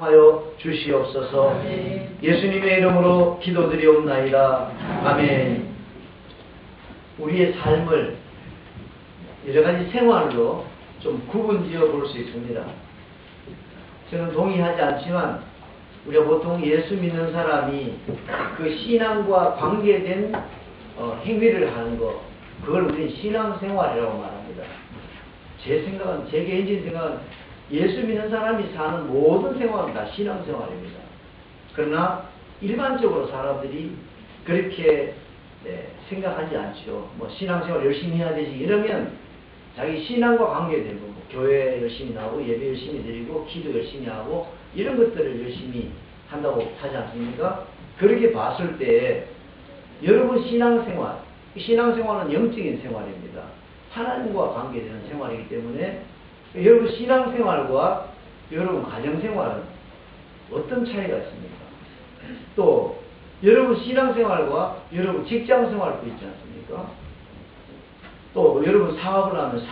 응답하여 주시옵소서. 예수님의 이름으로 기도드리옵나이다. 아멘. 우리의 삶을 여러 가지 생활로 좀 구분지어 볼 수 있습니다. 저는 동의하지 않지만 우리가 보통 예수 믿는 사람이 그 신앙과 관계된 행위를 하는 것, 그걸 우리는 신앙생활이라고 말합니다. 제 생각은, 제 개인적인 생각은 예수 믿는 사람이 사는 모든 생활은 다 신앙생활입니다. 그러나 일반적으로 사람들이 그렇게 생각하지 않죠. 뭐 신앙생활 열심히 해야 되지 이러면 자기 신앙과 관계되고 뭐 교회 열심히 나오고 예배 열심히 드리고 기도 열심히 하고 이런 것들을 열심히 한다고 하지 않습니까? 그렇게 봤을 때 여러분 신앙생활은 영적인 생활입니다. 하나님과 관계되는 생활이기 때문에 여러분 신앙생활과 여러분 가정생활은 어떤 차이가 있습니까? 또 여러분 신앙생활과 여러분 직장생활도 있지 않습니까? 또 여러분 사업을 하면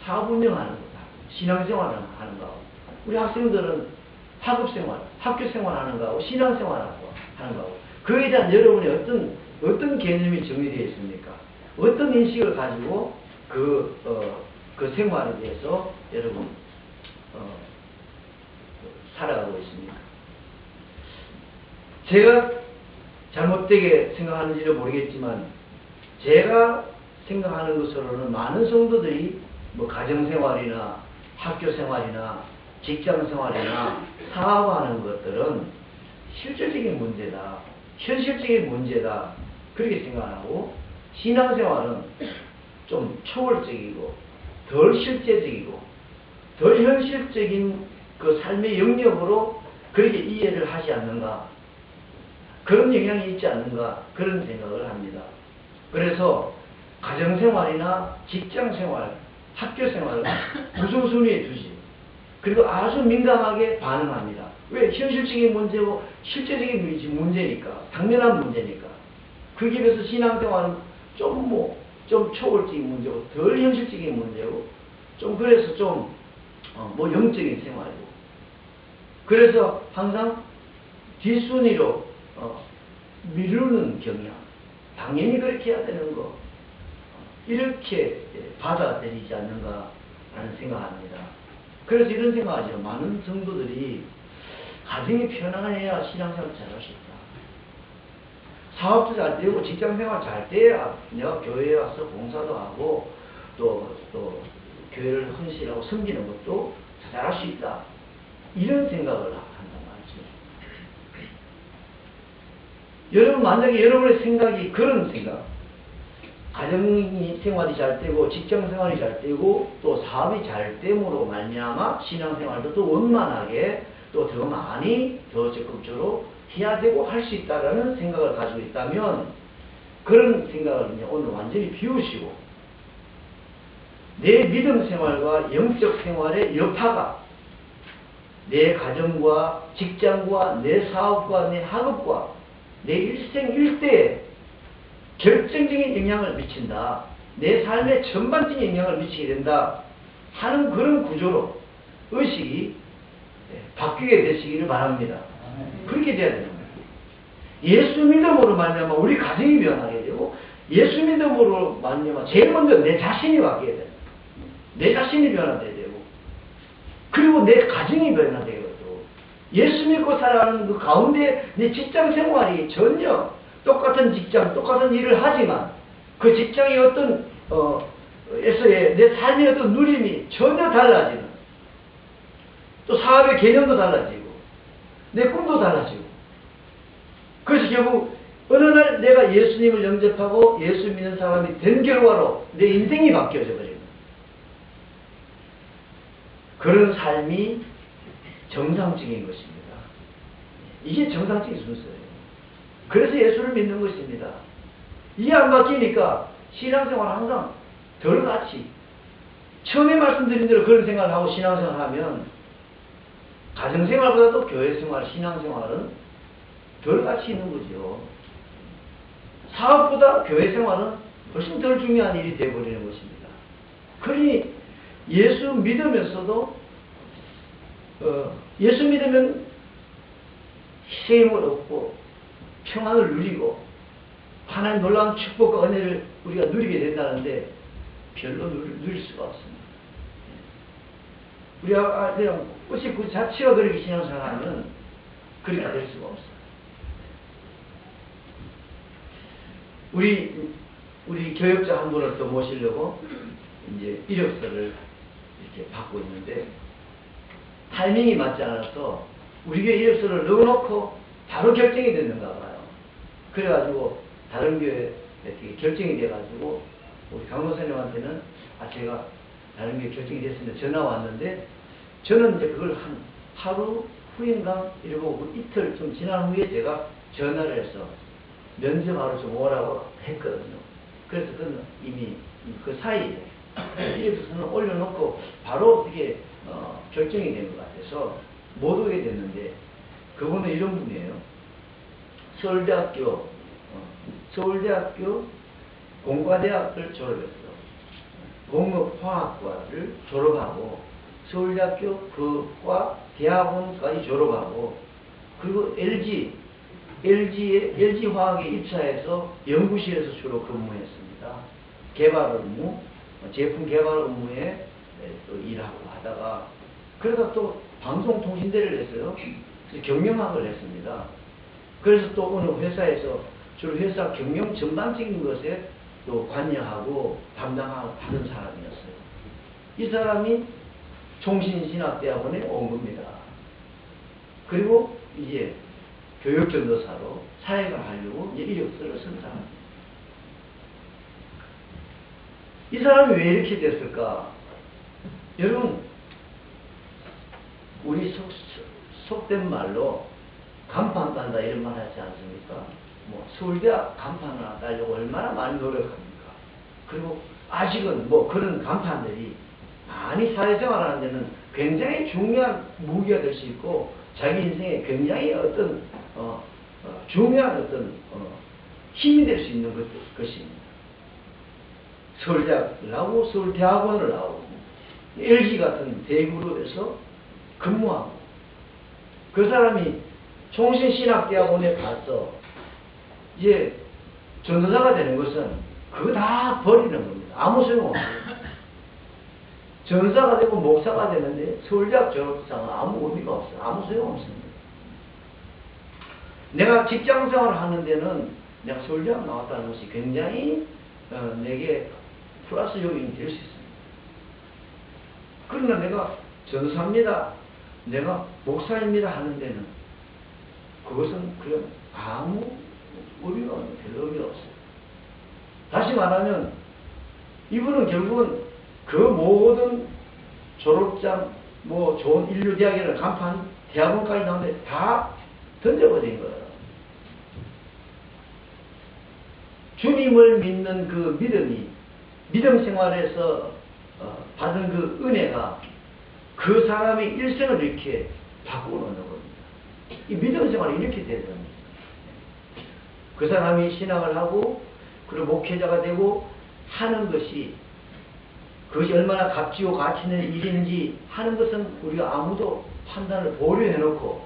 사업 운영하는 거다. 신앙생활을 하는 거하고 우리 학생들은 학업생활, 학교생활 하는 거하고 신앙생활 하는 거하고 그에 대한 여러분의 어떤 개념이 정리되어 있습니까? 어떤 인식을 가지고 그 생활에 대해서 여러분 살아가고 있습니까? 제가 잘못되게 생각하는지는 모르겠지만 제가 생각하는 것으로는 많은 성도들이 뭐 가정생활이나 학교생활이나 직장생활이나 사업하는 것들은 실질적인 문제다, 현실적인 문제다 그렇게 생각하고 신앙생활은 좀 초월적이고 덜 실제적이고 덜 현실적인 그 삶의 영역으로 그렇게 이해를 하지 않는가, 그런 영향이 있지 않는가 그런 생각을 합니다. 그래서 가정생활이나 직장생활, 학교생활을 우선순위에 두지, 그리고 아주 민감하게 반응합니다. 왜? 현실적인 문제고 실제적인 문제니까, 당면한 문제니까. 그에 비해서 신앙생활은 좀 초월적인 문제고 덜 현실적인 문제고 좀 그래서 좀 영적인 생활이고, 그래서 항상 뒷순위로 미루는 경향, 당연히 그렇게 해야 되는 거 이렇게 받아들이지 않는가 하는 생각합니다. 그래서 이런 생각하죠. 많은 성도들이 가정이 편안해야 신앙생활 잘할 수 있다. 사업도 잘 되고 직장생활 잘 돼야 내가 교회에 와서 봉사도 하고 또 교회를 헌신하고 섬기는 것도 잘할 수 있다. 이런 생각을 한단 말이죠. 여러분 만약에 여러분의 생각이 그런 생각, 가정생활이 잘 되고 직장생활이 잘 되고 또 사업이 잘 됨으로 말미암아 신앙생활도 또 원만하게 또 더 많이 더 적극적으로 해야 되고 할 수 있다라는 생각을 가지고 있다면 그런 생각을 이제 오늘 완전히 비우시고 내 믿음 생활과 영적 생활의 여파가 내 가정과 직장과 내 사업과 내 학업과 내 일생 일대에 결정적인 영향을 미친다. 내 삶에 전반적인 영향을 미치게 된다 하는 그런 구조로 의식이 바뀌게 되시기를 바랍니다. 그렇게 돼야 되는 거예요. 예수 믿음으로 말미암아 우리 가정이 변하게 되고 예수 믿음으로 말미암아 제일 먼저 내 자신이 바뀌게 돼요. 내 자신이 변화돼야 되고 그리고 내 가정이 변화되고 예수 믿고 살아가는 그 가운데 내 직장 생활이 전혀 똑같은 직장, 똑같은 일을 하지만 그 직장의 어떤 에서의 내 삶의 어떤 누림이 전혀 달라지는, 또 사업의 개념도 달라지고 내 꿈도 달라지고, 그래서 결국 어느 날 내가 예수님을 영접하고 예수 믿는 사람이 된 결과로 내 인생이 바뀌어져 버리는 그런 삶이 정상적인 것입니다. 이게 정상적인 순서예요. 그래서 예수를 믿는 것입니다. 이게 안 바뀌니까 신앙생활 항상 덜 같이, 처음에 말씀드린 대로 그런 생각을 하고 신앙생활을 하면 가정생활보다도 교회생활, 신앙생활은 덜 같이 있는 거죠. 사업보다 교회생활은 훨씬 덜 중요한 일이 되어버리는 것입니다. 그러니 예수 믿으면서도 예수 믿으면 희생임을 얻고 평안을 누리고 하나님 놀라운 축복과 은혜를 우리가 누리게 된다는데 별로 누릴 수가 없습니다. 우리가 그냥 그 자체가 그렇게 신앙생활하면 그렇게 될 수가 없어요. 우리 교역자 한 분을 또 모시려고 이제 이력서를 이렇게 받고 있는데 타이밍이 맞지 않아서 우리 교회 이력서를 넣어놓고 바로 결정이 됐는가 봐요. 그래가지고 다른 교회에 이렇게 결정이 돼가지고 우리 강목사님한테는 제가 다른 교회 결정이 됐습니다. 전화 왔는데 저는 이제 그걸 한 하루 후인가 이러고 이틀 좀 지난 후에 제가 전화를 해서 면접하러 좀 오라고 했거든요. 그래서 그는 이미 그 사이에 이력서는 올려놓고 바로 이게 결정이 된 것 같아서 못 오게 됐는데 그분은 이런 분이에요. 서울대학교 공과대학을 졸업했어. 공업화학과를 졸업하고 서울대학교 그과 대학원까지 졸업하고 그리고 LG화학에 입사해서 연구실에서 주로 근무했습니다. 개발 업무, 제품 개발 업무에 또 일하고 하다가 그러다 또 방송통신대를 했어요. 경영학을 했습니다. 그래서 또 어느 회사에서 주로 회사 경영 전반적인 것에 또 관여하고 담당하는 사람이었어요. 이 사람이 총신신학대학원에 온 겁니다. 그리고 이제 교육전도사로 사역을 하려고 이제 이력서를 쓴 사람입니다. 이 사람이 왜 이렇게 됐을까? 여러분, 우리 속된 말로 간판 딴다 이런 말 하지 않습니까? 뭐 서울대학 간판을 따려고 얼마나 많이 노력합니까? 그리고 아직은 뭐 그런 간판들이 많이 사회생활하는 데는 굉장히 중요한 무기가 될 수 있고 자기 인생에 굉장히 어떤 중요한 어떤 힘이 될 수 있는 것입니다. 서울대학을 나오고 서울대학원을 나오고 LG 같은 대그룹에서 근무하고 그 사람이 총신신학대학원에 가서 이제 전도사가 되는 것은 그거 다 버리는 겁니다. 아무 소용없어요. 전도사가 되고 목사가 되는데 서울대학 졸업장은 아무 의미가 없어요. 아무 소용없습니다. 내가 직장생활을 하는 데는 내가 서울대학 나왔다는 것이 굉장히 내게 플러스 요인이 될 수 있습니다. 그러나 내가 전도사입니다. 내가 목사입니다 하는 데는 그것은 그냥 아무 의미가 없는 별 의미가 없어요. 다시 말하면 이분은 결국은 그 모든 졸업장, 뭐 좋은 인류대학이라는 간판, 대학원까지 나오는데 다 던져버린 거예요. 주님을 믿는 그 믿음이, 믿음 생활에서 받은 그 은혜가 그 사람의 일생을 이렇게 바꾸어 놓는 겁니다. 이 믿음 생활이 이렇게 되는 겁니다. 그 사람이 신앙을 하고 그리고 목회자가 되고 하는 것이 그것이 얼마나 값지고 가치 있는 일인지 하는 것은 우리가 아무도 판단을 보류해 놓고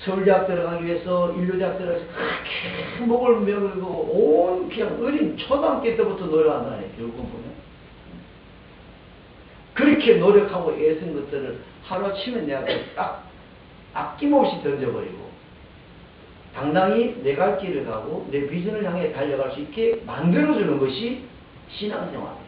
서울대학 들어가기 위해서 인류대학 들어가서 그렇게 목을 메고 온 그냥 어린 초등학교 때부터 노력한다네. 결국은 보면 그렇게 노력하고 애쓴 것들을 하루아침에 내가 딱 아낌없이 던져버리고 당당히 내 갈 길을 가고 내 비전을 향해 달려갈 수 있게 만들어주는 것이 신앙생활입니다.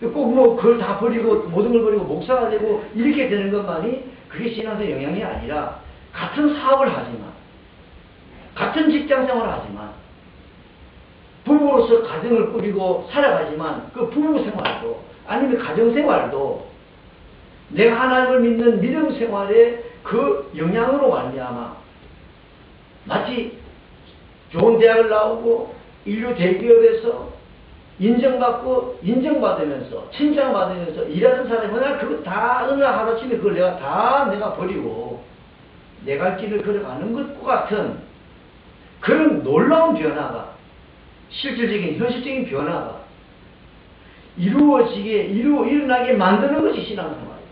꼭 뭐 그걸 다 버리고 모든 걸 버리고 목사가 되고 이렇게 되는 것만이 그게 신앙의 영향이 아니라 같은 사업을 하지만 같은 직장생활을 하지만 부부로서 가정을 꾸리고 살아가지만 그 부부생활도 아니면 가정생활도 내가 하나님을 믿는 믿음생활의 그 영향으로 말미암아 마치 좋은 대학을 나오고 인류 대기업에서 인정받고 인정받으면서 칭찬받으면서 일하는 사람이 나 그거 다 어느 하루아침에 그걸 내가 버리고 내 갈 길을 걸어가는 것과 같은 그런 놀라운 변화가 실질적인 현실적인 변화가 일어나게 만드는 것이 신앙생활이에요.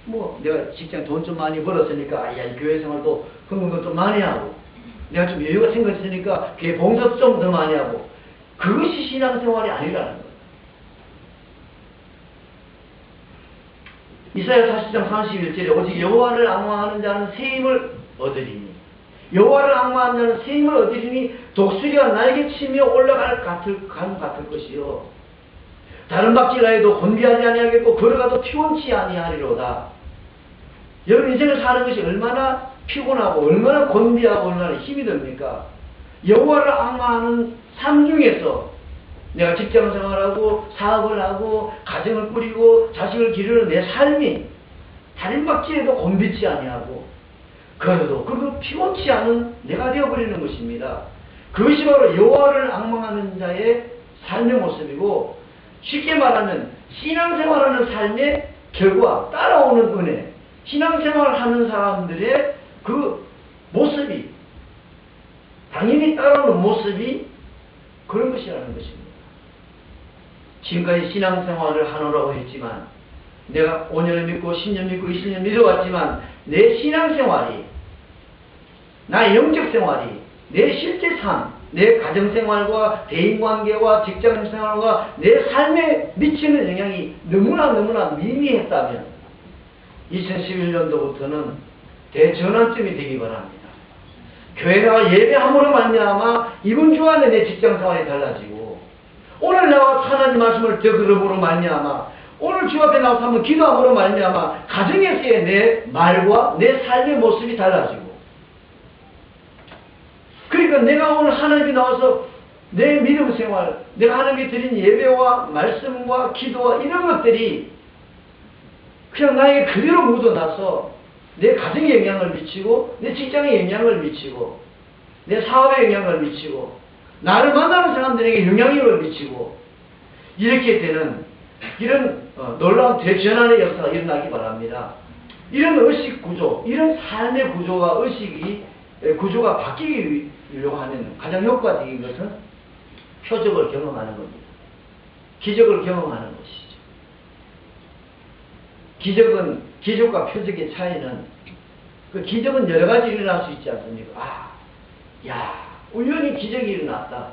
뭐 내가 직장 돈 좀 많이 벌었으니까 야, 교회 생활도 헌금도 좀 많이 하고, 내가 좀 여유가 생겼으니까 교회 봉사도 좀 더 많이 하고, 그것이 신앙생활이 아니라는 거예요. 이사야 40장 31절에 오직 여호와를 앙망하는 자는 새 힘을 얻으리니, 여호와를 앙망하는 자는 새 힘을 얻으리니 독수리가 날개 치며 올라갈 감 같을 것이요, 다른 박질라 해도 곤비하지 아니하겠고 걸어가도 피곤치 아니하리로다. 여러분 인생을 사는 것이 얼마나 피곤하고 얼마나 곤비하고 얼마나 힘이 듭니까? 여호와를 앙망하는 삶 중에서 내가 직장 생활하고 사업을 하고 가정을 꾸리고 자식을 기르는 내 삶이 다른 박질에도 곤비치 아니하고 그래도 그리고 피곤치 않은 내가 되어버리는 것입니다. 그것이 바로 여호와를 앙망하는 자의 삶의 모습이고, 쉽게 말하면 신앙생활하는 삶의 결과, 따라오는 은혜, 신앙생활하는 사람들의 그 모습이, 당연히 따라오는 모습이 그런 것이라는 것입니다. 지금까지 신앙생활을 하노라고 했지만, 내가 5년을 믿고 10년 믿고 20년 믿어왔지만 내 신앙생활이, 나의 영적생활이, 내 실제 삶, 내 가정생활과 대인관계와 직장생활과 내 삶에 미치는 영향이 너무나 미미했다면 2011년도부터는 대전환점이 되기 바랍니다. 교회 나와 예배함으로 말미암아 이번 주 안에 내 직장생활이 달라지고, 오늘 나와 하나님 말씀을 더 들음으로 말미암아 오늘 주 앞에 나와서 한번 기도함으로 말미암아 가정에서의 내 말과 내 삶의 모습이 달라지고, 그러니까 내가 오늘 하나님께 나와서 내 믿음 생활, 내가 하나님께 드린 예배와 말씀과 기도와 이런 것들이 그냥 나에게 그대로 묻어나서 내 가정에 영향을 미치고, 내 직장에 영향을 미치고, 내 사업에 영향을 미치고, 나를 만나는 사람들에게 영향력을 미치고, 이렇게 되는 이런 놀라운 대전환의 역사가 일어나기 바랍니다. 이런 의식 구조, 이런 삶의 구조와 구조가 바뀌려고 하면 가장 효과적인 것은 표적을 경험하는 겁니다. 기적을 경험하는 것이죠. 기적과 표적의 차이는, 그 기적은 여러 가지 일어날 수 있지 않습니까? 우연히 기적이 일어났다.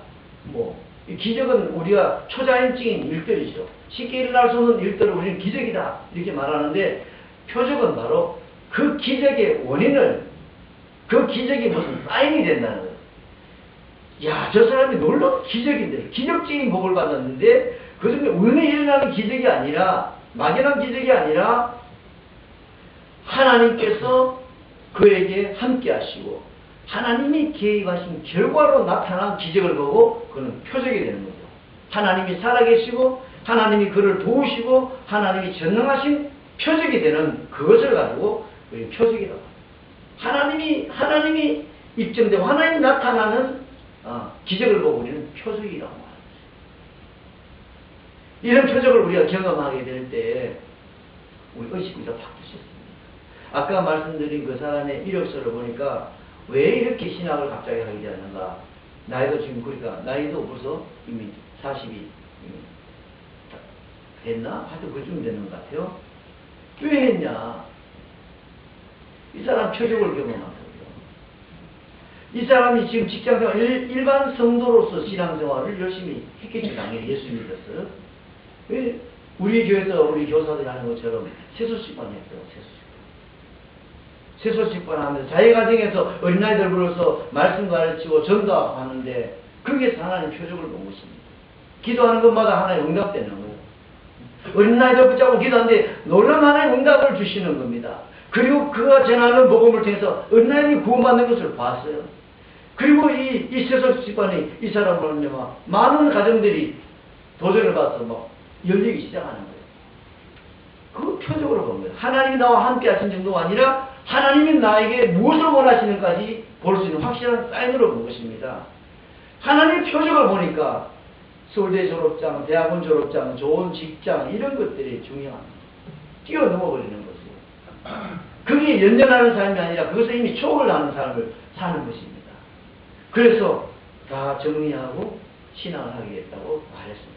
이 기적은 우리가 초자연적인 일들이죠. 쉽게 일어날 수 없는 일들을 우리는 기적이다 이렇게 말하는데, 표적은 바로 그 기적의 원인을, 그 기적이 무슨 사인이 된다는 거예요. 저 사람이 놀라운 기적인데, 기적적인 복을 받았는데, 그중에 운에 일어나는 기적이 아니라, 막연한 기적이 아니라 하나님께서 그에게 함께 하시고 하나님이 개입하신 결과로 나타난 기적을 보고 그는 표적이 되는 거죠. 하나님이 살아계시고 하나님이 그를 도우시고 하나님이 전능하신 표적이 되는 그것을 가지고 우리 표적이라고 합니다. 하나님이 입증되고 하나님이 나타나는 기적을 보고 우리는 표적이라고 합니다. 이런 표적을 우리가 경험하게 될 때 우리 의식이 다 바뀌었습니다. 아까 말씀드린 그 사람의 이력서를 보니까 왜 이렇게 신학을 갑자기 하게 되었는가? 나이도 지금 그러니까 나이도 벌써 이미 40이 됐나? 하여튼 그쯤 되는 것 같아요. 왜 했냐? 이 사람 표적을 경험하거든요. 이 사람이 지금 직장생활, 일반 성도로서 신앙생활을 열심히 했겠죠. 당연히 예수 믿었어요. 왜 우리 교회에서 우리 교사들이 하는 것처럼 세수식반 했어요. 세수식반 하면서 자기 가정에서 어린아이들 불러서 말씀 가르치고 전도하는데 거기에서 하나님 표적을 본 것입니다. 기도하는 것마다 하나님 응답되는 거예요. 어린아이들 붙잡고 기도하는데 놀라운 하나님 응답을 주시는 겁니다. 그리고 그가 전하는 복음을 통해서 어린아이들이 구원받는 것을 봤어요. 그리고 이 세수식반이 이 사람을 많은 가정들이 도전을 받아서 막 열리기 시작하는 거예요. 그 표적으로 본 거예요. 하나님이 나와 함께 하신 정도가 아니라 하나님이 나에게 무엇을 원하시는까지 볼 수 있는 확실한 사인으로 본 것입니다. 하나님의 표적을 보니까 서울대 졸업장, 대학원 졸업장, 좋은 직장 이런 것들이 중요합니다. 뛰어넘어 버리는 거죠. 그게 연연하는 삶이 아니라 그것을 이미 초월하는 삶을 사는 것입니다. 그래서 다 정리하고 신앙을 하겠다고 말했습니다.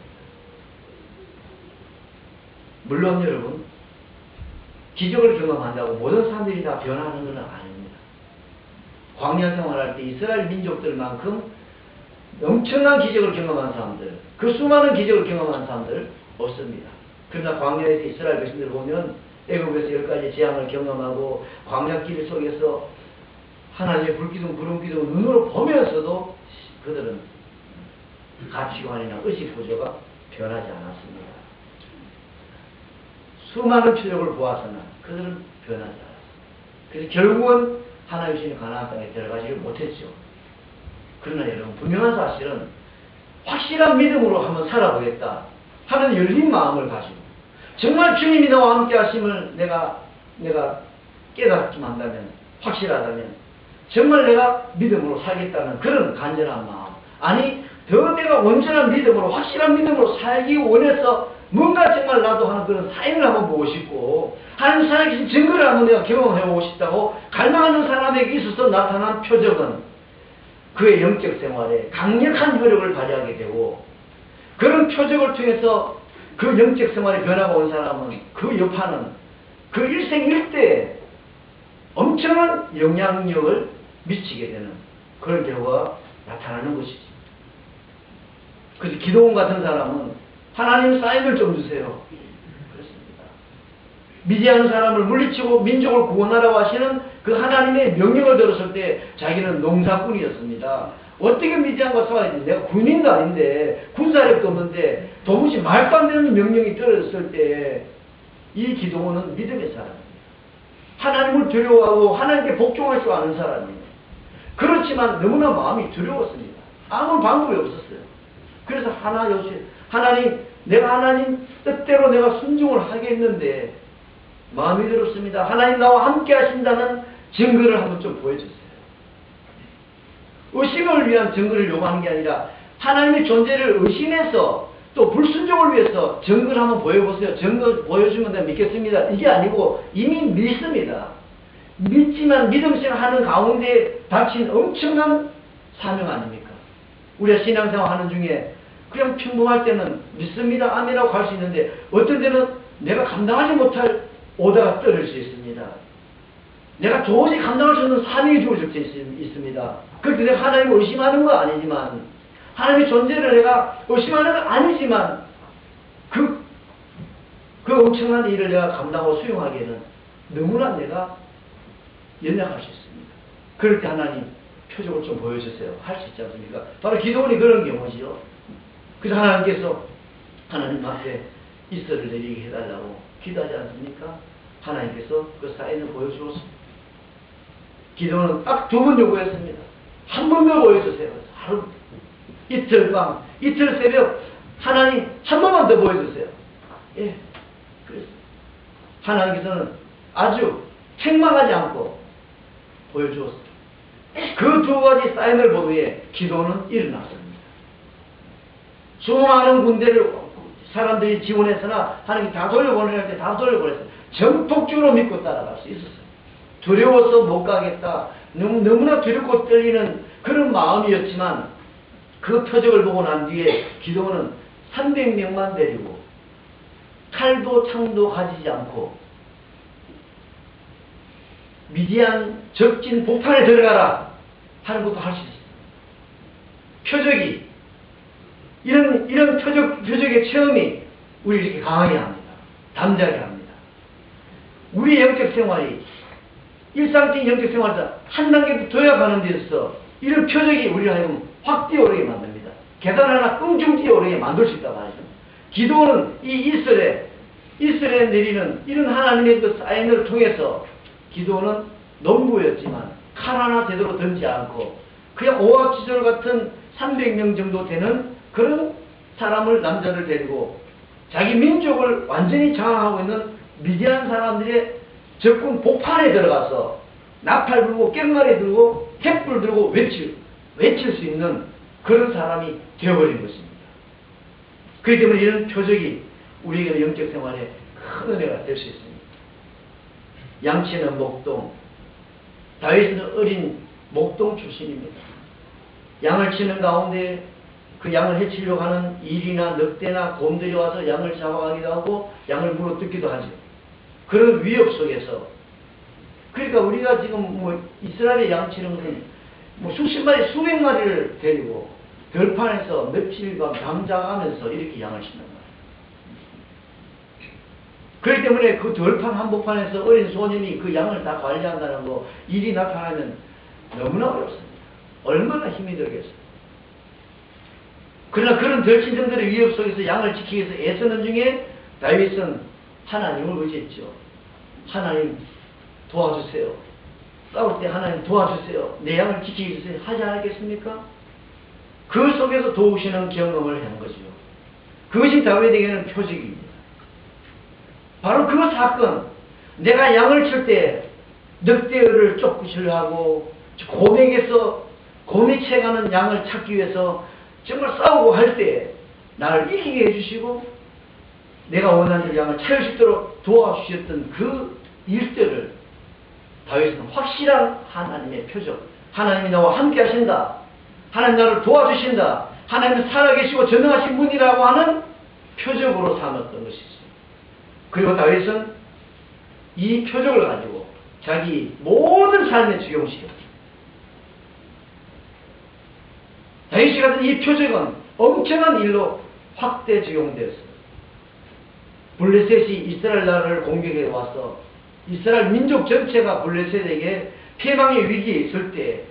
물론 여러분, 기적을 경험한다고 모든 사람들이 다 변하는 것은 아닙니다. 광야 생활할 때 이스라엘 민족들만큼 엄청난 기적을 경험한 사람들, 그 수많은 기적을 경험한 사람들 없습니다. 그러나 광야에서 이스라엘 백성들을 보면 애국에서 10가지 재앙을 경험하고 광야길 속에서 하나님의 불기둥, 구름기둥 눈으로 보면서도 그들은 가치관이나 의식 구조가 변하지 않았습니다. 수많은 표적을 보아서는 그들은 변하지 않았습니다. 그래서 결국은 하나님 주신 가나안 땅에 들어가지를 못했죠. 그러나 여러분, 분명한 사실은 확실한 믿음으로 한번 살아보겠다 하는 열린 마음을 가지고 정말 주님이 나와 함께 하심을 내가 깨닫기만 한다면, 확실하다면 정말 내가 믿음으로 살겠다는 그런 간절한 마음, 아니 더 내가 온전한 믿음으로, 확실한 믿음으로 살기 원해서 뭔가 정말 나도 하는 그런 사인을 한번 보고 싶고 하나님 살아계신 증거를 한번 내가 경험해보고 싶다고 갈망하는 사람에게 있어서 나타난 표적은 그의 영적 생활에 강력한 효력을 발휘하게 되고, 그런 표적을 통해서 그 영적 생활에 변화가 온 사람은 그 여파는 그 일생일대에 엄청난 영향력을 미치게 되는 그런 결과가 나타나는 것이지. 그래서 기도원 같은 사람은 하나님 사인을 좀 주세요. 그렇습니다. 미디안 사람을 물리치고 민족을 구원하라고 하시는 그 하나님의 명령을 들었을 때 자기는 농사꾼이었습니다. 어떻게 미디안과 싸워야지? 내가 군인도 아닌데, 군사력도 없는데 도무지 말도 안 되는 명령이 떨어졌을 때 이 기도원은 믿음의 사람입니다. 하나님을 두려워하고 하나님께 복종할 줄 아는 사람입니다. 그렇지만 너무나 마음이 두려웠습니다. 아무 방법이 없었어요. 그래서 하나님, 내가 하나님 뜻대로 내가 순종을 하겠는데 마음이 들었습니다. 하나님 나와 함께 하신다는 증거를 한번 좀 보여주세요. 의심을 위한 증거를 요구하는 게 아니라 하나님의 존재를 의심해서 또 불순종을 위해서 증거를 한번 보여보세요. 증거 보여주면 내가 믿겠습니다. 이게 아니고 이미 믿습니다. 믿지만 믿음 생활하는 가운데 닥친 엄청난 사명 아닙니까? 우리가 신앙생활 하는 중에 그냥 평범할 때는 믿습니다, 아멘이라고 할 수 있는데 어떤 때는 내가 감당하지 못할 오다가 떨어질 수 있습니다. 내가 도저히 감당할 수 없는 사명이 주어질 수 있습니다. 그렇게 내가 하나님을 의심하는 건 아니지만, 하나님의 존재를 내가 의심하는 건 아니지만 그 엄청난 일을 내가 감당하고 수용하기에는 너무나 내가 연약할 수 있습니다. 그럴 때 하나님 표적을 좀 보여주세요. 할 수 있지 않습니까? 바로 기도원이 그런 경우지요. 그래서 하나님께서 하나님 앞에 이슬을 내리게 해달라고 기도하지 않습니까? 하나님께서 그 사인을 보여주었습니다. 기도원은 딱 2번 요구했습니다. 한 번 더 보여주세요. 하루, 이틀 밤, 이틀 새벽, 하나님 한 번만 더 보여주세요. 예, 그랬습니다. 하나님께서는 아주 책망하지 않고 보여주었습니다. 그 2가지 사인을 본 후에 기도는 일어났습니다. 수많은 군대를 사람들이 지원해서나 하나님이 다 돌려보낼 때 다 돌려보냈어요. 전폭적으로 믿고 따라갈 수 있었어요. 두려워서 못 가겠다. 너무나 두렵고 떨리는 그런 마음이었지만 그 표적을 보고 난 뒤에 기도원은 300명만 데리고 칼도 창도 가지지 않고 미디안 적진 복판에 들어가라 하는 것도 할 수 있어요. 표적이 이런 표적의 체험이 우리를 이렇게 강하게 합니다. 담대하게 합니다. 우리의 영적 생활이 일상적인 영적 생활에서 한 단계 더 가는 데 있어서 이런 표적이 우리를 하여금 확 뛰어오르게 만듭니다. 계단 하나 끙충 뛰어오르게 만들 수 있단 말이죠. 기도는 이 이슬에 내리는 이런 하나님의 그 사인을 통해서 기도는 농부였지만 칼 하나 제대로 던지 않고 그냥 오합지졸 같은 300명 정도 되는 그런 사람을, 남자를 데리고 자기 민족을 완전히 장악하고 있는 미디안 사람들의 적군 복판에 들어가서 나팔 불고 꽹과리 들고 횃불 들고 외칠 수 있는 그런 사람이 되어버린 것입니다. 그렇기 때문에 이런 표적이 우리에게 영적 생활에 큰 은혜가 될 수 있습니다. 양치는 목동, 다윗은 어린 목동 출신입니다. 양을 치는 가운데 그 양을 해치려고 하는 일이나 늑대나 곰들이 와서 양을 잡아가기도 하고 양을 물어뜯기도 하죠. 그런 위협 속에서. 그러니까 우리가 지금 뭐 이스라엘의 양치는 것은 뭐 수십 마리, 수백 마리를 데리고 들판에서 며칠간 방장하면서 이렇게 양을 치는 거예요. 그렇기 때문에 그 들판 한복판에서 어린 소년이 그 양을 다 관리한다는 거, 일이 나타나면 너무나 어렵습니다. 얼마나 힘이 들겠어요. 그러나 그런 덜친정들의 위협 속에서 양을 지키기 위해서 애쓰는 중에 다윗은 하나님을 의지했죠. 하나님 도와주세요. 싸울 때 하나님 도와주세요. 내 양을 지키기 위해서 하지 않았겠습니까? 그 속에서 도우시는 경험을 한 거죠. 그것이 다윗에게는 표적입니다. 바로 그 사건, 내가 양을 칠 때 늑대를 쫓으려 하고 곰이 채가는 양을 찾기 위해서 정말 싸우고 할 때 나를 이기게 해주시고 내가 원하는 양을 찾을 수 있도록 도와주셨던 그 일들을 다윗은 확실한 하나님의 표적, 하나님이 나와 함께 하신다, 하나님 나를 도와주신다, 하나님은 살아계시고 전능하신 분이라고 하는 표적으로 삼았던 것이죠. 그리고 다윗은 이 표적을 가지고 자기 모든 삶에 적용시켰습니다. 다윗이 가진 이 표적은 엄청난 일로 확대 적용되었습니다. 블레셋이 이스라엘 나라를 공격해 와서 이스라엘 민족 전체가 블레셋에게 패망의 위기에 있을 때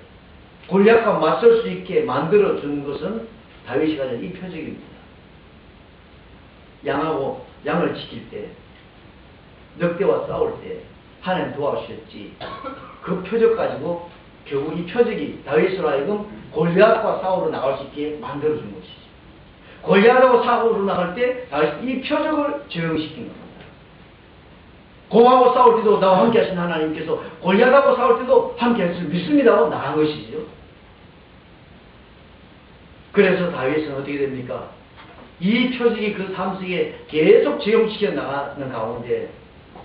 골리앗과 맞설 수 있게 만들어 준 것은 다윗이 가진 이 표적입니다. 양을 지킬 때, 늑대와 싸울 때 하나님 도와주셨지. 그 표적 가지고 결국 이 표적이 다윗으로 하여금 골리앗과 싸우러 나갈 수 있게 만들어준 것이죠. 골리앗하고 싸우러 나갈 때 다윗이 이 표적을 적용시킨 겁니다. 곰하고 싸울 때도 나와 함께 하신 하나님께서 골리앗하고 싸울 때도 함께 할 줄 믿습니다고 나간 것이죠. 그래서 다윗은 어떻게 됩니까? 이 표적이 그 삶 속에 계속 적용시켜 나가는 가운데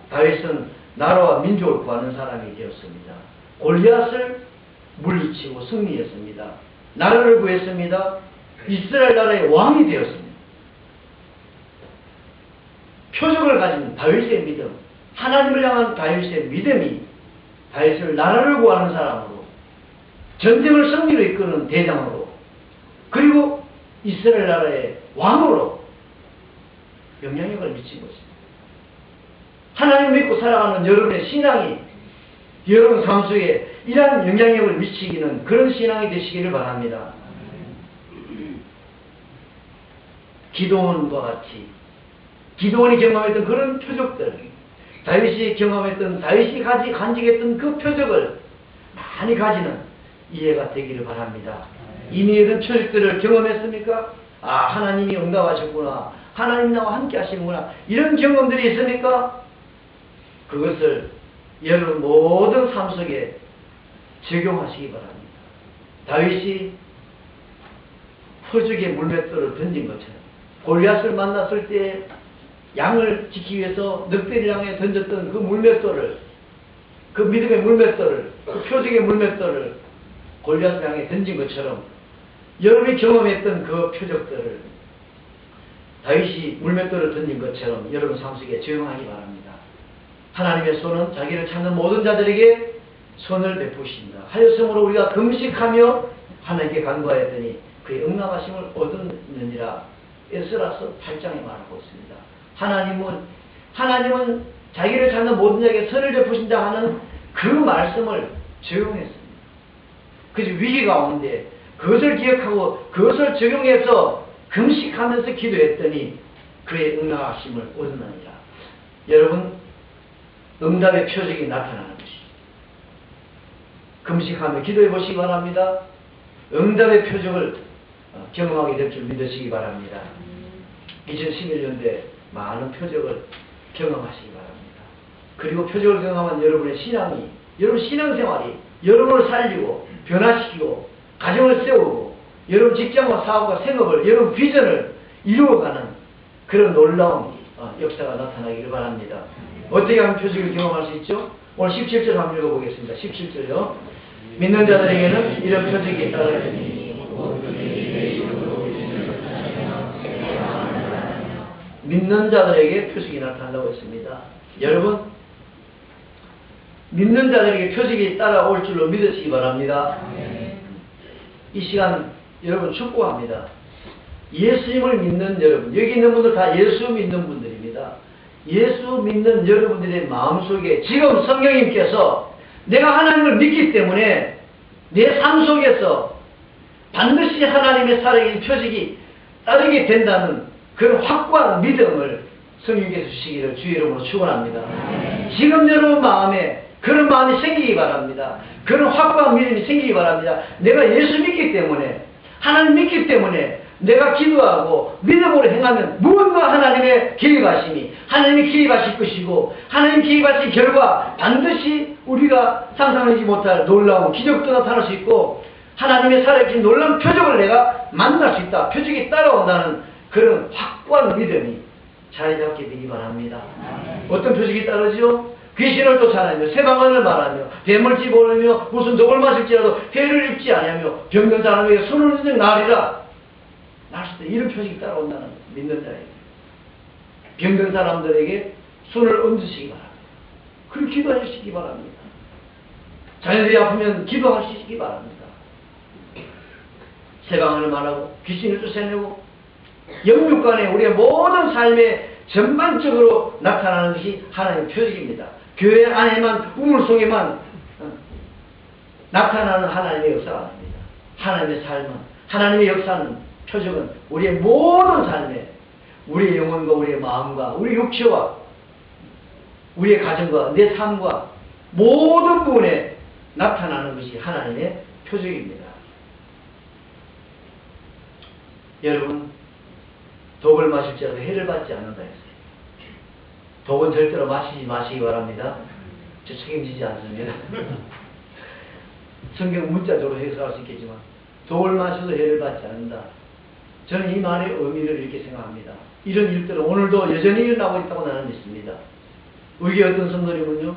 다윗은 나라와 민족을 구하는 사람이 되었습니다. 골리앗을 물리치고 승리했습니다. 나라를 구했습니다. 이스라엘 나라의 왕이 되었습니다. 표적을 가진 다윗의 믿음, 하나님을 향한 다윗의 믿음이 다윗을 나라를 구하는 사람으로, 전쟁을 승리로 이끄는 대장으로, 그리고 이스라엘 나라의 왕으로 영향력을 미친 것입니다. 하나님 믿고 살아가는 여러분의 신앙이 여러분 삶 속에 이러한 영향력을 미치기는 그런 신앙이 되시기를 바랍니다. 기도원과 같이 기도원이 경험했던 그런 표적들, 다윗이 경험했던, 다윗이 간직했던 그 표적을 많이 가지는 이해가 되기를 바랍니다. 이미 이런 표적들을 경험했습니까? 아, 하나님이 응답하셨구나, 하나님이 나와 함께 하시는구나, 이런 경험들이 있습니까? 그것을 여러분 모든 삶 속에 적용하시기 바랍니다. 다윗이 표적의 물맷돌을 던진 것처럼 골리앗을 만났을 때 양을 지키기 위해서 늑대를 향해 던졌던 그 물맷돌을, 그 믿음의 물맷돌을, 그 표적의 물맷돌을 골리앗을 향해 던진 것처럼 여러분이 경험했던 그 표적들을 다윗이 물맷돌을 던진 것처럼 여러분 삶 속에 적용하기 바랍니다. 하나님의 손은 자기를 찾는 모든 자들에게 손을 베푸신다 하였으므로 우리가 금식하며 하나님께 간구하였더니 그의 응답하심을 얻었느니라. 에스라서 8장에 말하고 있습니다. 하나님은 자기를 찾는 모든 자에게 선을 베푸신다 하는 그 말씀을 적용했습니다. 그래서 위기 가운데 그것을 기억하고 그것을 적용해서 금식하면서 기도했더니 그의 응답하심을 얻었느니라. 여러분, 응답의 표적이 나타나는 것이죠. 금식하며 기도해 보시기 바랍니다. 응답의 표적을 경험하게 될 줄 믿으시기 바랍니다. 2011년도에 많은 표적을 경험하시기 바랍니다. 그리고 표적을 경험한 여러분의 신앙이, 여러분 신앙생활이 여러분을 살리고 변화시키고 가정을 세우고 여러분 직장과 사업과 생업을, 여러분 비전을 이루어가는 그런 놀라운 역사가 나타나기를 바랍니다. 어떻게 하면 표적을 경험할 수 있죠? 오늘 17절 한번 읽어보겠습니다. 17절요. 믿는 자들에게는 이런 표적이 따르니 믿는 자들에게 표식이 나타난다고 했습니다. 여러분, 믿는 자들에게 표식이 따라올 줄로 믿으시기 바랍니다. 이 시간 여러분 축복합니다. 예수님을 믿는 여러분, 여기 있는 분들 다 예수 믿는 분들입니다. 예수 믿는 여러분들의 마음속에 지금 성령님께서 내가 하나님을 믿기 때문에 내 삶 속에서 반드시 하나님의 살아계신 표식이 따르게 된다는 그런 확고한 믿음을 성령께서 주시기를 주의 이름으로 축원합니다. 지금 여러분 마음에 그런 마음이 생기기 바랍니다. 그런 확고한 믿음이 생기기 바랍니다. 내가 예수 믿기 때문에, 하나님 믿기 때문에 내가 기도하고 믿음으로 행하면 무언가 하나님의 개입하심이, 하나님이 개입하실 것이고, 하나님 개입하신 결과 반드시 우리가 상상하지 못할 놀라운 기적도 나타날 수 있고, 하나님의 살아계신 놀라운 표적을 내가 만날 수 있다. 표적이 따라온다는 그런 확고한 믿음이 자리 잡게 되기 바랍니다. 어떤 표적이 따르죠? 귀신을 쫓아내며 세방언을 말하며 뱀을 집어넣으며 무슨 독을 마실지라도 해를 입지 아니하며 병든 사람에게 손을 얹는 날이라. 날 때 이런 표식이 따라온다는 믿는 자에게, 병든 사람들에게 손을 얹으시기 바랍니다. 그리고 기도하시기 바랍니다. 자녀들이 아프면 기도하시기 바랍니다. 세방언을 말하고 귀신을 쫓아내고 영육간에 우리의 모든 삶에 전반적으로 나타나는 것이 하나님의 표적입니다. 교회 안에만, 우물 속에만 나타나는 하나님의 역사가 아닙니다. 하나님의 삶은, 하나님의 역사는, 표적은 우리의 모든 삶에, 우리의 영혼과 우리의 마음과 우리 육체와 우리의 가정과 내 삶과 모든 부분에 나타나는 것이 하나님의 표적입니다. 여러분, 독을 마실지라도 해를 받지 않는다 했어요. 독은 절대로 마시기 바랍니다. 저 책임지지 않습니다. 성경 문자적으로 해석할 수 있겠지만 독을 마셔도 해를 받지 않는다. 저는 이 말의 의미를 이렇게 생각합니다. 이런 일들은 오늘도 여전히 일어나고 있다고 나는 믿습니다. 우리 어떤 성도님은요,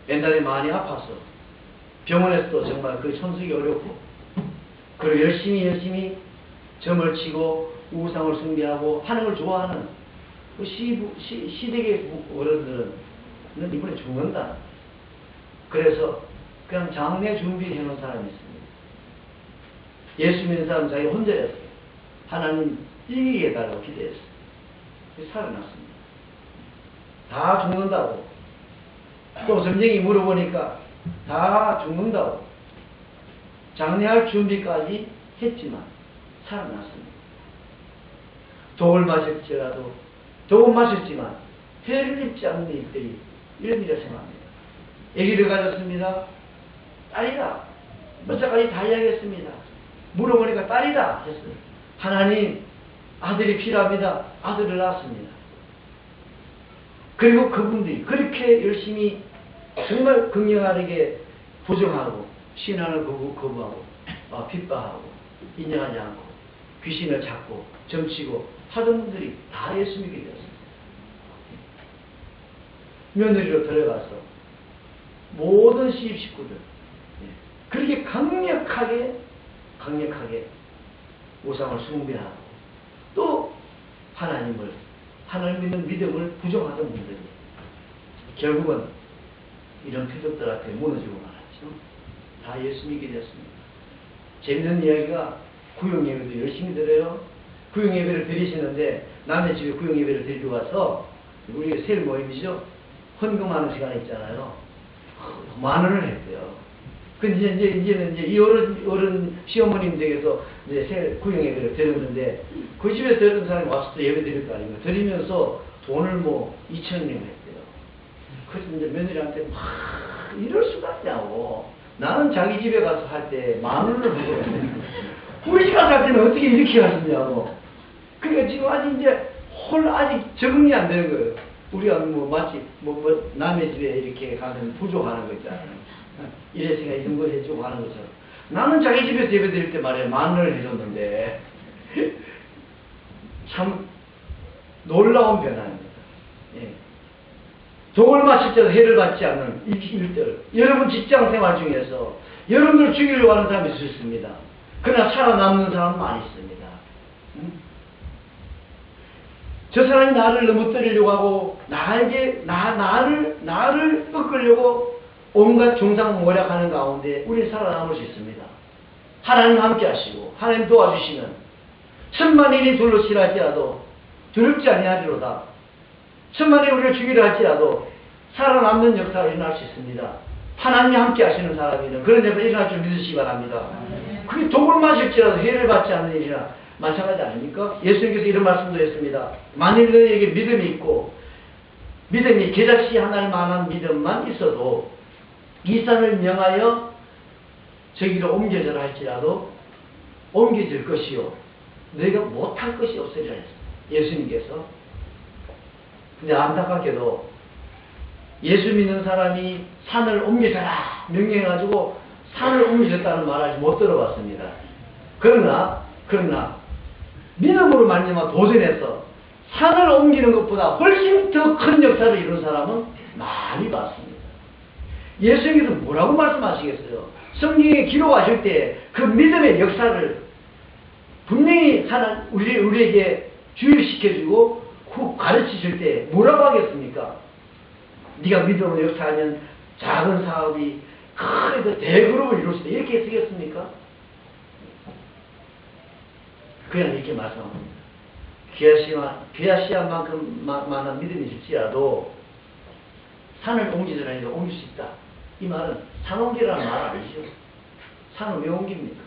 옛날에 많이 아파서 병원에서도 정말 그 손쓰기 어렵고, 그리고 열심히 점을 치고 우상을 숭배하고 하는 걸 좋아하는 그 시댁의 어른들은 이번에 죽는다. 그래서 그냥 장례 준비해 놓은 사람이 있습니다. 예수 믿는 사람 자기 혼자였어요. 하나님 이기게 해달라고 기도했어요. 살아났습니다. 다 죽는다고. 또 점쟁이 물어보니까 다 죽는다고. 장례할 준비까지 했지만 살아났습니다. 독을 마실지라도, 독은 마셨지만 해를 입지 않는 일들이 이런 일을 생각합니다. 아기를 가졌습니다. 딸이다. 몇 살까지 다 이야기했습니다. 물어보니까 딸이다 했어요. 하나님, 아들이 필요합니다. 아들을 낳았습니다. 그리고 그분들이 그렇게 열심히 정말 긍정하게 부정하고 신앙을 거부하고 핍박하고 인정하지 않고 귀신을 찾고 점치고 하던 분들이 다 예수 믿게 되었습니다. 며느리로 들어가서 모든 시집 식구들 그렇게 강력하게 우상을 숭배하고 또 하나님 믿는 믿음을 부정하던 분들이 결국은 이런 표적들 앞에 무너지고 말았죠. 다 예수 믿게 되었습니다. 재밌는 이야기가 구용예배도 열심히 드려요. 구용예배를 드리시는데 남의 집에 구용예배를 드리고 가서 우리 세일 모임이죠. 헌금하는 시간이 있잖아요. 10,000원을 했대요. 근데 이제는 이 어른 시어머님 댁에서 이제 구용예배를 드렸는데 그 집에 드렸던 사람이 와서 또 예배 드릴 거 아닙니까? 드리면서 돈을 2,000원이나 했대요. 그래서 이제 며느리한테 이럴 수가 있냐고. 나는 자기 집에 가서 할 때 10,000원을 주고 우리 집 가서 할 때는 어떻게 이렇게 하시냐고. 그러니까 지금 아직 적응이 안 되는 거예요. 우리가 마치 남의 집에 이렇게 가면 부족하는 거 있잖아요. 이래서가 이런 거 해주고 하는 것처럼. 나는 자기 집에서 예배 드릴 때 말이야 10,000원을 해줬는데 참 놀라운 변화입니다. 예. 독을 마실 때도 해를 받지 않는 일들. 여러분 직장 생활 중에서 여러분들 죽이려고 하는 사람이 있을 수 있습니다. 그러나 살아남는 사람은 많이 있습니다. 저 사람이 나를 넘어뜨리려고 하고 나를 꺾으려고 온갖 중상모략하는 가운데 우리 살아남을 수 있습니다. 하나님 함께 하시고 하나님 도와주시면 천만인이 둘러치라 할지라도 두렵지 아니하리로다. 천만인이 우리를 죽이려 할지라도 살아남는 역사가 일어날 수 있습니다. 하나님이 함께 하시는 사람이는 그런 역사가 일어날 줄 믿으시기 바랍니다. 그게 독을 마실지라도 해를 받지 않는 일이나 마찬가지 아닙니까? 예수님께서 이런 말씀도 했습니다. 만일 너희에게 믿음이 있고 믿음이 겨자씨 하나만한 믿음만 있어도 이 산을 명하여 저기로 옮겨져라 할지라도 옮겨질 것이요 너희가 못할 것이 없으리라 했습니다. 예수님께서. 근데 안타깝게도 예수 믿는 사람이 산을 옮겨져라 명령해가지고 산을 옮겨졌다는 말 아직 못 들어봤습니다. 그러나 믿음으로 말미암아 도전해서 산을 옮기는 것보다 훨씬 더 큰 역사를 이룬 사람은 많이 봤습니다. 예수님께서 뭐라고 말씀하시겠어요? 성경에 기록하실 때 그 믿음의 역사를 분명히 우리에게 주입시켜주고 가르치실 때 뭐라고 하겠습니까? 네가 믿음으로 역사하면 작은 사업이 큰 대그룹을 이룰 수 있다. 이렇게 쓰겠습니까? 그냥 이렇게 말씀합니다. 귀하시한만큼 많은 믿음이 있을지라도 산을 옮기더라도 옮길 수 있다. 이 말은 산 옮기라는 말 아니죠. 산을 왜 옮깁니까?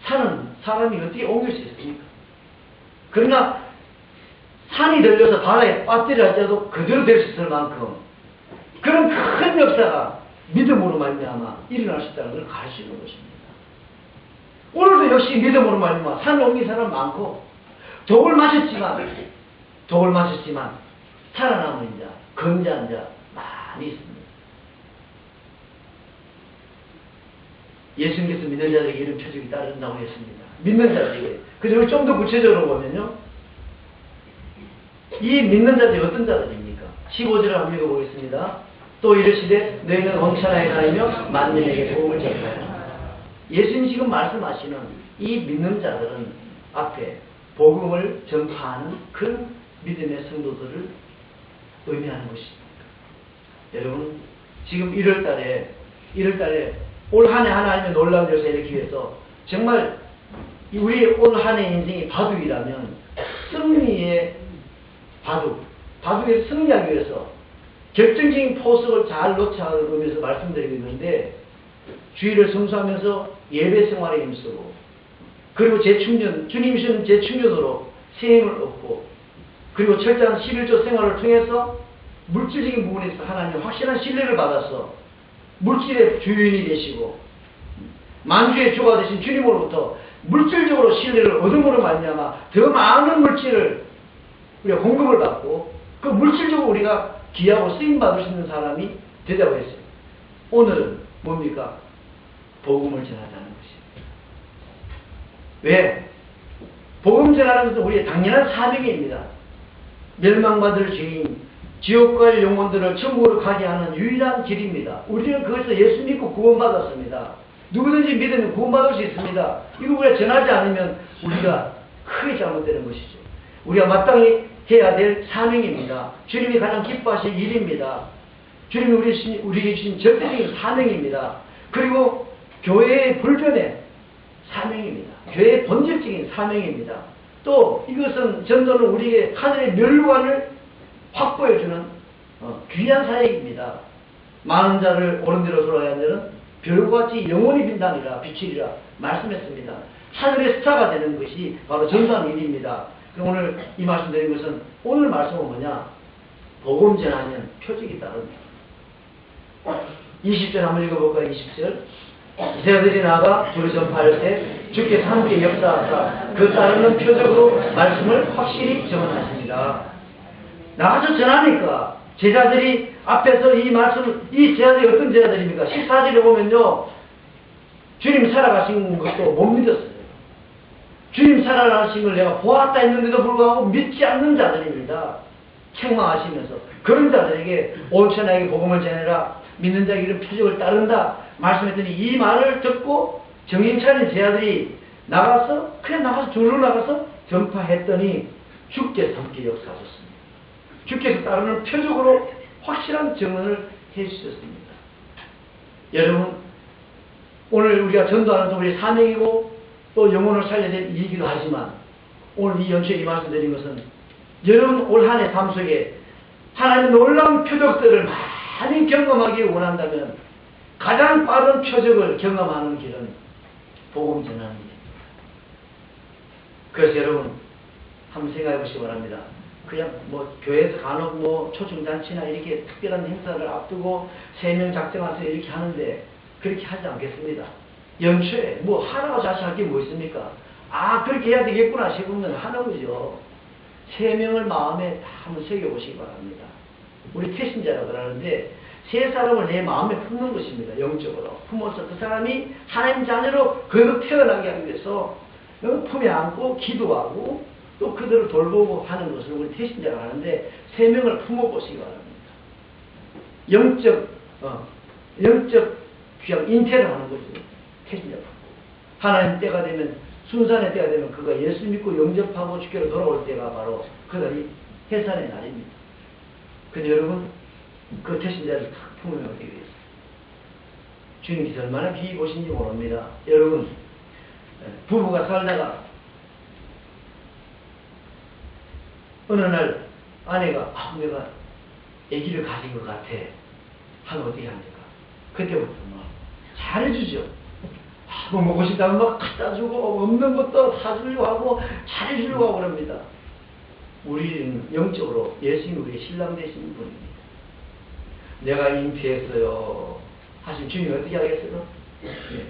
산은 사람이 어떻게 옮길 수 있습니까? 그러나 산이 들려서 바다에 빠뜨려 할지라도 그대로 될 수 있을 만큼 그런 큰 역사가 믿음으로 말미암아 일어날 수 있다는 걸 가르치는 것입니다. 오늘도 역시 믿음으로 말미암아 산을 옮긴 사람 많고 독을 마셨지만 살아남은 자, 건재한 자 많이 있습니다. 예수님께서 믿는 자들에게 이런 표적이 따른다고 했습니다. 믿는 자들에게. 그리고 좀 더 구체적으로 보면요. 이 믿는 자들이 어떤 자들입니까? 15절을 한번 읽어보겠습니다. 또 이르시되 너희는 원천하에 다니며 만민에게 복음을 전하라. 예수님이 지금 말씀하시는 이 믿는 자들은 앞에 복음을 전파하는 그 믿음의 성도들을 의미하는 것입니다. 여러분 지금 1월달에 올 한 해 하나님의 놀라운 역사를 일으키기 위해서 정말 우리 올 한 해 인생이 바둑이라면 승리의 바둑에서 승리하기 위해서 결정적인 포석을 잘 놓자 의미에서 말씀드리고 있는데 주의를 성수하면서 예배 생활에 힘쓰고 그리고 재충전, 주님이 주는 재충전으로 세임을 얻고 그리고 철저한 11조 생활을 통해서 물질적인 부분에서 하나님 확실한 신뢰를 받아서 물질의 주인이 되시고 만주의 주가 되신 주님으로부터 물질적으로 신뢰를 얻음으로 말미암아 더 많은 물질을 우리가 공급을 받고 그 물질적으로 우리가 귀하고 쓰임받을 수 있는 사람이 되자고 했어요. 오늘은 뭡니까? 복음을 전하자는 것입니다. 왜? 복음 전하는 것은 우리의 당연한 사명입니다. 멸망받을 죄인, 지옥 갈 영혼들을 천국으로 가게 하는 유일한 길입니다. 우리는 그것에서 예수 믿고 구원받았습니다. 누구든지 믿으면 구원받을 수 있습니다. 이거 우리가 전하지 않으면 우리가 크게 잘못되는 것이죠. 우리가 마땅히 해야 될 사명입니다. 주님이 가장 기뻐하실 일입니다. 주님이 우리에게 주신 절대적인 사명입니다. 그리고 교회의 불변의 사명입니다. 교회의 본질적인 사명입니다. 또 이것은 전도는 우리에게 하늘의 멸관을 확보해주는 귀한 사역입니다. 많은 자를 옳은대로 돌아가야 하는 별같이 영원히 빛나리라 비치리라 말씀했습니다. 하늘의 스타가 되는 것이 바로 전도하는 일입니다. 오늘 이 말씀 드린 것은 오늘 말씀은 뭐냐? 복음 전하면 표적이 따릅니다. 20절 한번 읽어볼까요? 20절 이스라엘들이 나가 주를 전파할 때 주께서 함께 역사하사 그 따르는 표적으로 말씀을 확실히 전하십니다. 나가서 전하니까 제자들이 앞에서 이 말씀을 이 제자들이 어떤 제자들입니까? 14절에 보면요 주님 살아가신 것도 못 믿었어요. 주님 살아나신 걸 내가 보았다 했는데도 불구하고 믿지 않는 자들입니다. 책망하시면서 그런 자들에게 온천하게 복음을 전해라. 믿는 자에게 이런 표적을 따른다. 말씀했더니 이 말을 듣고 정신 차린 제자들이 그냥 나가서 줄로 나가서 전파했더니 주께서 함께 역사하셨습니다. 주께서 따르는 표적으로 확실한 증언을 해주셨습니다. 여러분, 오늘 우리가 전도하는 건 우리 사명이고 또 영혼을 살려야 될 일이기도 하지만 오늘 이 연초에 이 말씀 드린 것은 여러분 올 한 해 삶 속에 하나님의 놀라운 표적들을 많이 경험하기 원한다면 가장 빠른 표적을 경험하는 길은 복음 전하는 길. 그래서 여러분 한번 생각해 보시기 바랍니다. 그냥 뭐 교회에서 간혹 뭐 초청잔치나 이렇게 특별한 행사를 앞두고 3명 작정해서 이렇게 하는데 그렇게 하지 않겠습니다. 연초에 뭐 하나가 자시할 게 뭐 있습니까? 아, 그렇게 해야 되겠구나 싶으면 하는 거죠. 3명을 마음에 다 한번 새겨보시기 바랍니다. 우리 태신자라고 그러는데 3사람을 내 마음에 품는 것입니다. 영적으로 품어서 그 사람이 하나님 자녀로 그대로 태어나게 하기 위해서 품에 안고 기도하고 또 그들을 돌보고 하는 것을 우리 태신자라고 하는데 3명을 품어보시기 바랍니다. 영적 귀한 잉태를 하는 거죠. 태신자 품고 하나님 때가 되면 순산의 때가 되면 그가 예수 믿고 영접하고 주께로 돌아올 때가 바로 그날이 해산의 날입니다. 근데 여러분 그 태신자를 탁 품으면 어떻게 되겠어요? 주님께서 얼마나 귀히 보신지 모릅니다. 여러분 부부가 살다가 어느 날 아내가 내가 아기를 가진 것 같아 하면 어떻게 합니까? 그때부터 막 잘해주죠. 뭐 먹고 싶다면 막 갖다 주고 없는 것도 사주려고 하고 잘해주려고 하고 그럽니다. 우리는 영적으로 예수님이 우리의 신랑 되신 분입니다. 내가 잉태했어요 하시면 주님이 어떻게 하겠어요? 네.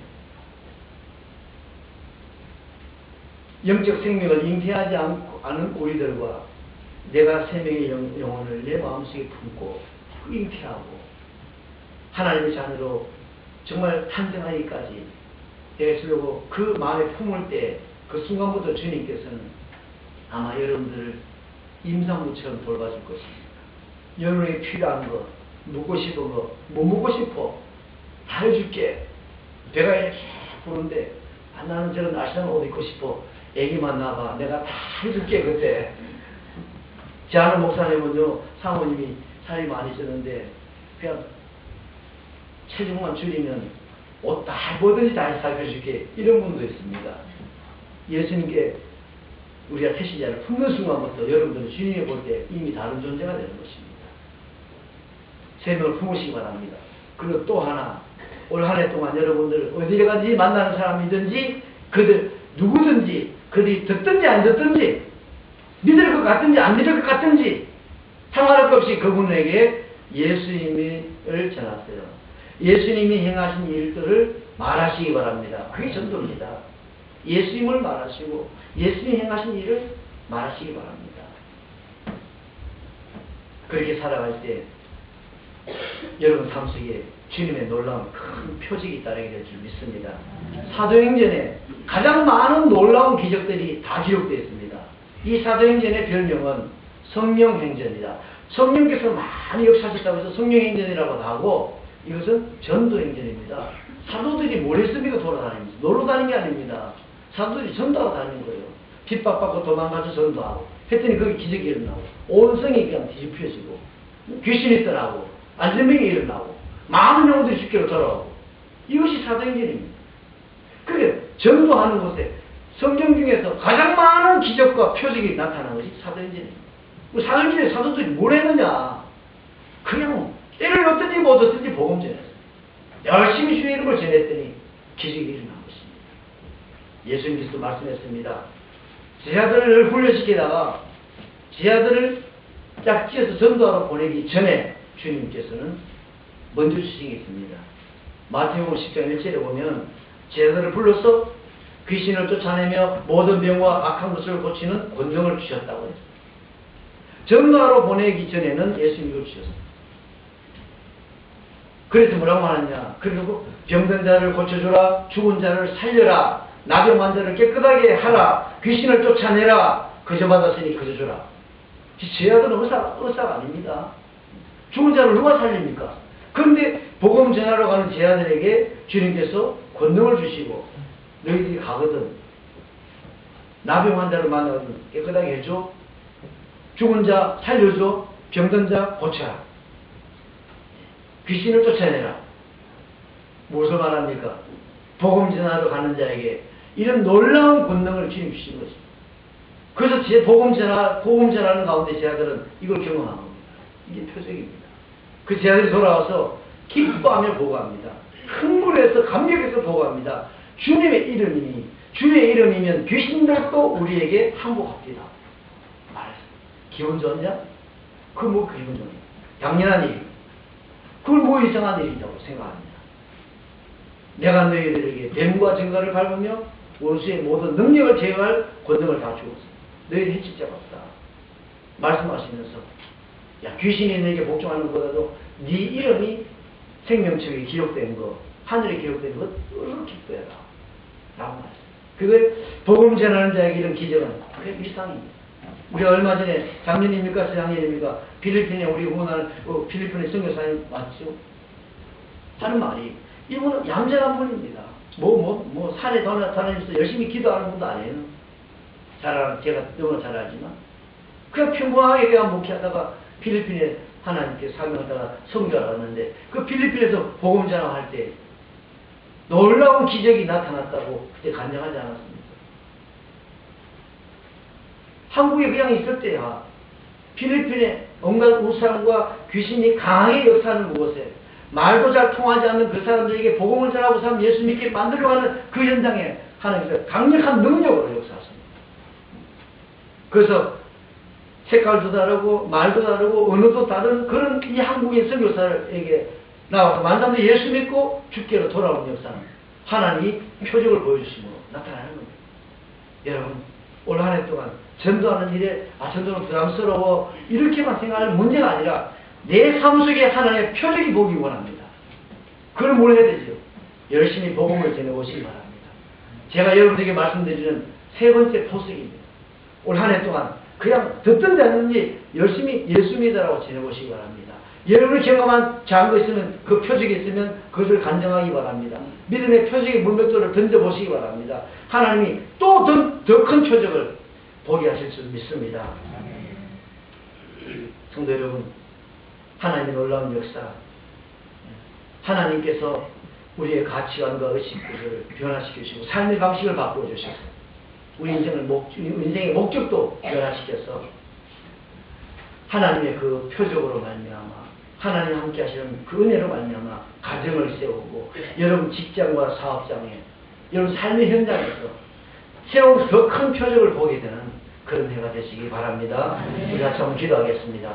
영적 생명을 잉태하지 않은 우리들과 내가 3명의 영혼을 내 마음속에 품고 잉태하고 하나님의 자녀로 정말 탄생하기까지 되시려고 그 마음에 품을 때 그 순간부터 주님께서는 아마 여러분들을 임산부처럼 돌봐줄 것입니다. 여러분에게 필요한 거, 묻고 싶은 거, 뭐 묻고 싶어? 다 해줄게. 배가 이렇게 부른데 나는 저런 날씬한 옷 입고 싶어. 애기만 나봐. 내가 다 해줄게 그때. 제 아는 목사님은요, 사모님이 살이 많이 쪘는데 그냥 체중만 줄이면 옷 다 뭐든지 다 살펴줄게. 이런 분도 있습니다. 예수님께 우리가 태신자를 품는 순간부터 여러분들은 주님이 볼 때 이미 다른 존재가 되는 것입니다. 3명을 품으시기 바랍니다. 그리고 또 하나, 올 한 해 동안 여러분들 어디에 가든지 만나는 사람이든지 그들 누구든지 그들이 듣든지 안 듣든지 믿을 것 같든지 안 믿을 것 같든지 상관할 것 없이 그분에게 예수님을 전하세요. 예수님이 행하신 일들을 말하시기 바랍니다. 그게 전도입니다. 예수님을 말하시고 예수님이 행하신 일을 말하시기 바랍니다. 그렇게 살아갈 때 여러분 삶 속에 주님의 놀라운 큰 표적이 따르게 될 줄 믿습니다. 사도행전에 가장 많은 놀라운 기적들이 다 기록되어 있습니다. 이 사도행전의 별명은 성령행전이다. 성령께서 많이 역사하셨다고 해서 성령행전이라고도 하고 이것은 전도행전입니다. 사도들이 뭘 했습니까? 돌아다니면서 놀러 다니는 게 아닙니다. 사도들이 전도하고 다니는 거예요. 핍박받고 도망가서 전도하고 했더니 거기 기적이 일어나고 온 성이 그냥 뒤집혀지고 귀신이 떠나고 안전병이 일어나고 많은 영혼들이 주께로 돌아오고 이것이 사도행전입니다. 그게 전도하는 곳에 성경 중에서 가장 많은 기적과 표적이 나타나는 것이 사도행전입니다. 사도행전에 사도들이 뭘 했느냐? 그냥 때를 얻든지 못 얻든지 복음 전했어요. 열심히 주의 이름을 전했더니 기적이 일어난 것입니다. 예수님께서도 말씀했습니다. 제 아들을 훈련시키다가 제 아들을 짝지어서 전도하러 보내기 전에 주님께서는 먼저 주신 게 있습니다. 마태복음 10장 1절에 보면 제 아들을 불러서 귀신을 쫓아내며 모든 병과 악한 것을 고치는 권능을 주셨다고 했습니다. 전도하러 보내기 전에는 예수님을 주셨습니다. 그래서 뭐라고 하느냐? 그리고 병든 자를 고쳐주라, 죽은 자를 살려라, 나병 환자를 깨끗하게 하라, 귀신을 쫓아내라, 거저 받았으니 거저 주라. 제 아들은 의사가 아닙니다. 죽은 자를 누가 살립니까? 그런데 복음 전하러 가는 제 아들에게 주님께서 권능을 주시고 너희들이 가거든 나병 환자를 만나거든 깨끗하게 해줘. 죽은 자 살려줘, 병든 자 고쳐라, 귀신을 쫓아내라. 무엇을 말합니까? 복음 전하러 가는 자에게 이런 놀라운 권능을 주님 주신 것입니다. 그래서 제 복음 전하는 가운데 제자들은 이걸 경험한 겁니다. 이게 표적입니다. 그 제자들이 돌아와서 기뻐하며 보고합니다. 흥분해서 감격해서 보고합니다. 주님의 이름이니, 주의 이름이면 귀신들도 우리에게 항복합니다. 말했어요. 기분 좋냐? 그건 뭐 기분 좋냐? 당연한 일. 그걸 뭐 이상한 일이라고 생각합니다. 내가 너희들에게 뱀과 증거를 밟으며 원수의 모든 능력을 제어할 권능을 다 주었어. 너희를 해칠 자가 없다. 말씀하시면서 야, 귀신이 너에게 복종하는 것보다도 네 이름이 생명책에 기록된 거, 하늘에 기록된 것 얼마나 기뻐해라 라고 말했어요. 그걸 복음 전하는 자에게 이런 기적은 그게 일상입니다. 우리가 얼마 전에 작년입니까 재작년입니까 필리핀에 우리 후원하는 필리핀의 선교사님 맞죠? 하는 말이 이분은 얌전한 분입니다. 산에 다니면서 열심히 기도하는 분도 아니에요. 제가 너무나 잘 알지만 그냥 평범하게 그냥 목회하다가 필리핀에 하나님께 사명하다가 선교를 하는데 그 필리핀에서 복음 전할 때 놀라운 기적이 나타났다고 그때 간증하지 않았습니까? 한국에 그냥 있을 때야 필리핀에 온갖 우상과 귀신이 강하게 역사하는 곳에 말도 잘 통하지 않는 그 사람들에게 복음을 전하고 사람 예수 믿게 만들어가는 그 현장에 하나님께서 강력한 능력으로 역사하십니다. 그래서 색깔도 다르고 말도 다르고 언어도 다른 그런 이 한국인 선교사에게 나와서 많은 사람들이 예수 믿고 주께로 돌아오는 역사는 하나님이 표적을 보여주심으로 나타나는 겁니다. 여러분 올 한 해 동안 전도하는 일에 전도는 부담스러워 이렇게만 생각할 문제가 아니라 내 삶 속에 하나님의 표적이 보기 원합니다. 그걸 뭘 해야 되죠? 열심히 복음을 전해보시기 바랍니다. 제가 여러분들에게 말씀드리는 세 번째 포석입니다. 올 한 해 동안 그냥 듣든지 않는지 열심히 예수 믿으라고 전해보시기 바랍니다. 여러분이 경험한 작은 거 있으면 그 표적이 있으면 그것을 간증하기 바랍니다. 믿음의 표적의 물맷돌을 던져보시기 바랍니다. 하나님이 또 더 큰 표적을 보게 하실 줄 믿습니다. 성도 여러분, 하나님의 놀라운 역사, 하나님께서 우리의 가치관과 의식을 변화시키시고 삶의 방식을 바꿔주셔서 우리 인생의 목적도 변화시켜서 하나님의 그 표적으로 말미암아 하나님 함께 하시는 그 은혜로 말미암아 가정을 세우고 여러분 직장과 사업장에 여러분 삶의 현장에서 새로운 더 큰 표적을 보게 되는 그런 해가 되시기 바랍니다. 우리 같이 한번 기도하겠습니다.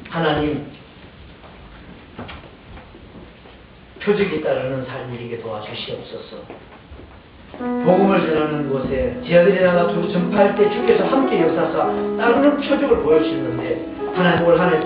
하나님, 표적이 따르는 삶이게 도와주시옵소서. 복음을 전하는 곳에 제자들이 나가 전파할 때 주께서 함께 역사하사 따르는 표적을 보여주시는데 하나님 올 한 해